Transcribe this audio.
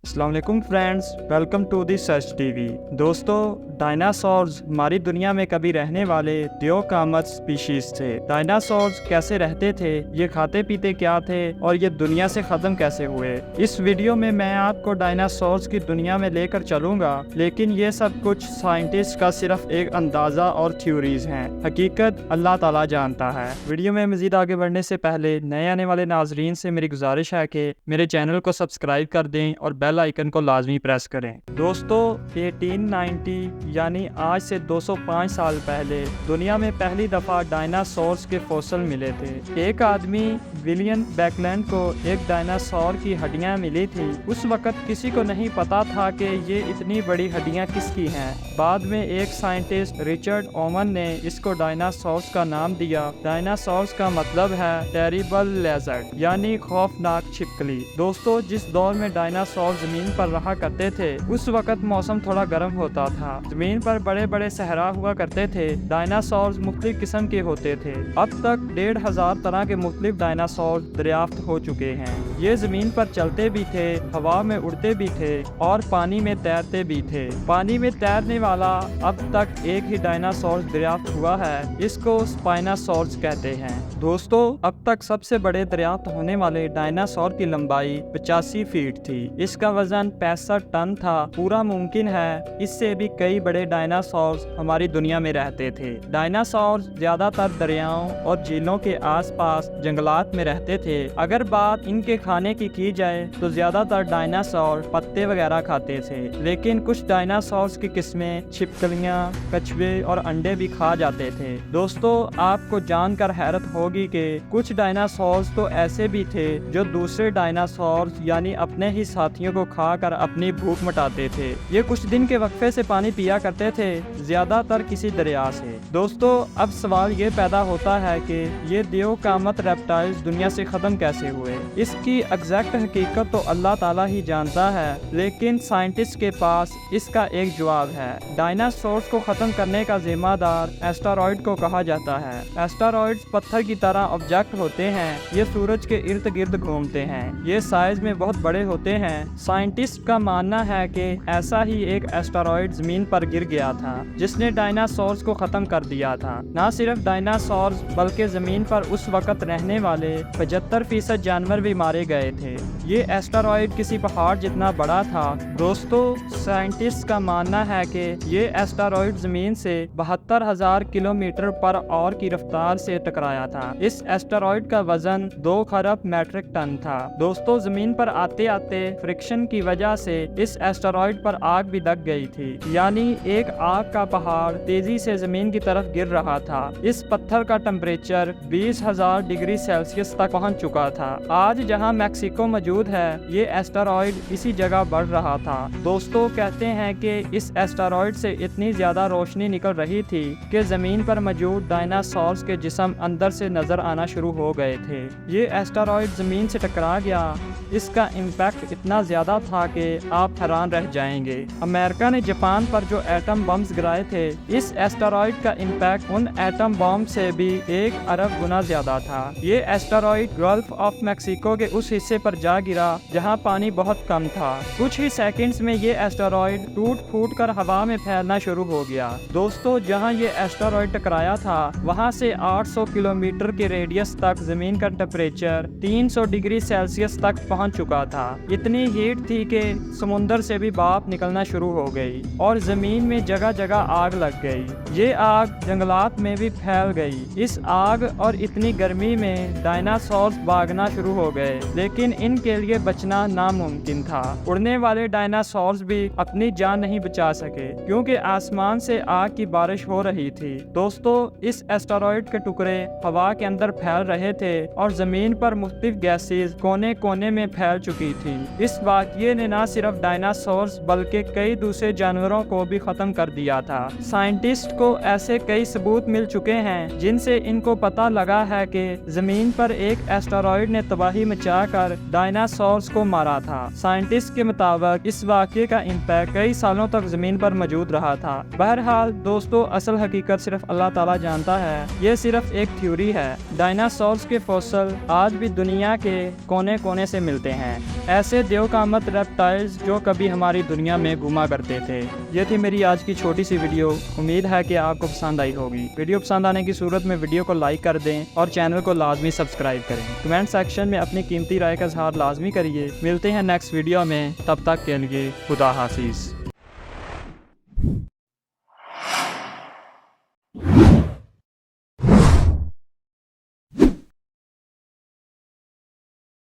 السلام علیکم friends, welcome to the search TV وی۔ دوستو، ڈائناسورز ہماری دنیا میں کبھی رہنے والے دیوقامت سپیشیز تھے۔ ڈائناسورز کیسے رہتے تھے، یہ کھاتے پیتے کیا تھے اور یہ دنیا سے ختم کیسے ہوئے، اس ویڈیو میں میں آپ کو ڈائناسورز کی دنیا میں لے کر چلوں گا، لیکن یہ سب کچھ سائنٹسٹ کا صرف ایک اندازہ اور تھیوریز ہیں۔ حقیقت اللہ تعالیٰ جانتا ہے۔ ویڈیو میں مزید آگے بڑھنے سے پہلے نئے آنے والے ناظرین سے میری گزارش ہے کہ میرے چینل کو سبسکرائب کر دیں اور بیل آئیکن کو لازمی پریس کریں۔ دوستو، 1890 یعنی آج سے 205 سال پہلے دنیا میں پہلی دفعہ ڈائناسورز کے فوسل ملے تھے۔ ایک آدمی ولیم بیکلینڈ کو ایک ڈائناسور کی ہڈیاں ملی تھی۔ اس وقت کسی کو نہیں پتا تھا کہ یہ اتنی بڑی ہڈیاں کس کی ہیں۔ بعد میں ایک سائنٹسٹ رچرڈ اوون نے اس کو ڈائناسورز کا نام دیا۔ ڈائناسورز کا مطلب ہے ٹیریبل لیزرڈ یعنی خوفناک چھپکلی۔ دوستو، جس دور میں ڈائناسور زمین پر رہا کرتے تھے اس وقت موسم تھوڑا گرم ہوتا تھا۔ زمین پر بڑے بڑے صحرا ہوا کرتے تھے۔ ڈائناسورز مختلف قسم کے ہوتے تھے۔ اب تک 1500 طرح کے مختلف ڈائناسور دریافت ہو چکے ہیں۔ یہ زمین پر چلتے بھی تھے، ہوا میں اڑتے بھی تھے اور پانی میں تیرتے بھی تھے۔ پانی میں تیرنے والا اب تک ایک ہی ڈائناسور دریافت ہوا ہے، اس کو سپائناسورز کہتے ہیں۔ دوستو، اب تک سب سے بڑے دریافت ہونے والے ڈائناسور کی لمبائی 85 فیٹ تھی۔ اس کا وزن 65 ٹن تھا۔ پورا ممکن ہے اس سے بھی کئی بڑے ڈائناسورز ہماری دنیا میں رہتے تھے۔ ڈائناسورز زیادہ تر دریاؤں اور جھیلوں کے آس پاس جنگلات میں رہتے تھے۔ اگر بات ان کے کھانے کی جائے تو زیادہ تر ڈائناسور پتے وغیرہ کھاتے تھے، لیکن کچھ ڈائناسورز کی قسمیں چھپکلیاں، کچھوے اور انڈے بھی کھا جاتے تھے۔ دوستو، آپ کو جان کر حیرت ہوگی کہ کچھ ڈائناسورز تو ایسے بھی تھے جو دوسرے ڈائناسورز یعنی اپنے ہی ساتھیوں کو کھا کر اپنی بھوک مٹاتے تھے۔ یہ کچھ دن کے وقفے سے پانی پیا کرتے تھے، زیادہ تر کسی دریا سے۔ دوستو، اب سوال یہ پیدا ہوتا ہے کہ یہ دیوقامت ریپٹائلز دنیا سے ختم کیسے ہوئے؟ اس کی ایگزیکٹ حقیقت تو اللہ تعالیٰ ہی جانتا ہے، لیکن سائنٹسٹ کے پاس اس کا ایک جواب ہے۔ ڈائناسورز کو ختم کرنے کا ذمہ دار ایسٹرائڈ کو کہا جاتا ہے۔ ایسٹرائڈز پتھر کی طرح آبجیکٹ ہوتے ہیں۔ یہ سورج کے ارد گرد گھومتے ہیں۔ یہ سائز میں بہت بڑے ہوتے ہیں۔ سائنٹسٹ کا ماننا ہے کہ ایسا ہی ایک ایسٹرائڈ زمین پر گر گیا تھا جس نے ڈائناسورز کو ختم کر دیا تھا۔ نہ صرف ڈائناسورز بلکہ زمین پر اس وقت رہنے والے 75% جانور بھی مارے گئے تھے۔ یہ ایسٹرائڈ کسی پہاڑ جتنا بڑا تھا۔ دوستو، سائنٹسٹ کا ماننا ہے کہ یہ ایسٹرائڈ زمین سے 72,000 کلومیٹر پر آور کی رفتار سے ٹکرایا تھا۔ اس ایسٹرائڈ کا وزن 2 خرب میٹرک ٹن تھا۔ دوستو، زمین پر آتے آتے فرکشن کی وجہ سے اس ایسٹرائڈ پر آگ بھی لگ گئی تھی، یعنی ایک آگ کا پہاڑ تیزی سے زمین کی طرف گر رہا تھا۔ اس پتھر کا ٹمپریچر 20,000 ڈگری سیلسیس تک پہنچ چکا تھا۔ آج جہاں میکسیکو موجود ہے، یہ ایسٹرائڈ اسی جگہ بڑھ رہا تھا۔ دوستو، کہتے ہیں کہ اس ایسٹرائڈ سے اتنی زیادہ روشنی نکل رہی تھی کہ زمین پر موجود ڈائناسورز کے جسم اندر سے نظر آنا شروع ہو گئے تھے۔ یہ ایسٹرائڈ زمین سے ٹکرا گیا۔ اس کا امپیکٹ اتنا زیادہ تھا کہ آپ حیران رہ جائیں گے۔ امریکہ نے جاپان پر جو ایٹم بمز گرائے تھے، اس ایسٹرائڈ کا امپیکٹ ان ایٹم بم سے بھی 1 ارب گنا زیادہ تھا۔ یہ ایسٹرائڈ گلف آف میکسیکو کے اس حصے پر جا گرا جہاں پانی بہت کم تھا۔ کچھ ہی سیکنڈز میں یہ ایسٹرائڈ ٹوٹ پھوٹ کر ہوا میں پھیلنا شروع ہو گیا۔ دوستو، جہاں یہ ایسٹرائڈ ٹکرایا تھا وہاں سے 800 کلومیٹر کے ریڈیس تک زمین کا ٹمپریچر 300 ڈگری سیلسیس تک پہنچ چکا تھا۔ اتنی ہیٹ تھی کہ سمندر سے بھی بھاپ نکلنا شروع ہو گئی اور زمین میں جگہ جگہ آگ لگ گئی۔ یہ آگ جنگلات میں بھی پھیل گئی۔ اس آگ اور اتنی گرمی میں ڈائناسورز بھاگنا شروع ہو گئے، لیکن ان کے لیے بچنا ناممکن تھا۔ اڑنے والے ڈائناسورز بھی اپنی جان نہیں بچا سکے کیونکہ آسمان سے آگ کی بارش ہو رہی تھی۔ دوستو، اس ایسٹرائڈ کے ٹکڑے ہوا کے اندر پھیل رہے تھے اور زمین پر مختلف گیسز کونے کونے میں پھیل چکی تھی۔ اس واقعے نے نہ صرف ڈائناسورز بلکہ کئی دوسرے جانوروں کو بھی ختم کر دیا تھا۔ سائنٹسٹ کو ایسے کئی ثبوت مل چکے ہیں جن سے ان کو پتہ لگا ہے کہ زمین پر ایک ایسٹرائڈ نے تباہی مچا کر ڈائناسورز کو مارا تھا۔ سائنٹسٹ کے مطابق اس واقعے کا امپیکٹ کئی سالوں تک زمین پر موجود رہا تھا۔ بہرحال دوستو، اصل حقیقت صرف اللہ تعالیٰ جانتا ہے۔ یہ صرف ایک تھیوری ہے۔ ڈائناسورز کے فوسل آج بھی دنیا کے کونے کونے سے ملتے ہیں۔ ایسے دیوقامت قسمت ریپٹائلز جو کبھی ہماری دنیا میں گھوما کرتے تھے۔ یہ تھی میری آج کی چھوٹی سی ویڈیو، امید ہے کہ آپ کو پسند آئی ہوگی۔ ویڈیو پسند آنے کی صورت میں ویڈیو کو لائک کر دیں اور چینل کو لازمی سبسکرائب کریں۔ کمنٹ سیکشن میں اپنی قیمتی رائے کا اظہار لازمی کریے۔ ملتے ہیں نیکسٹ ویڈیو میں، تب تک کے لیے خدا حافظ۔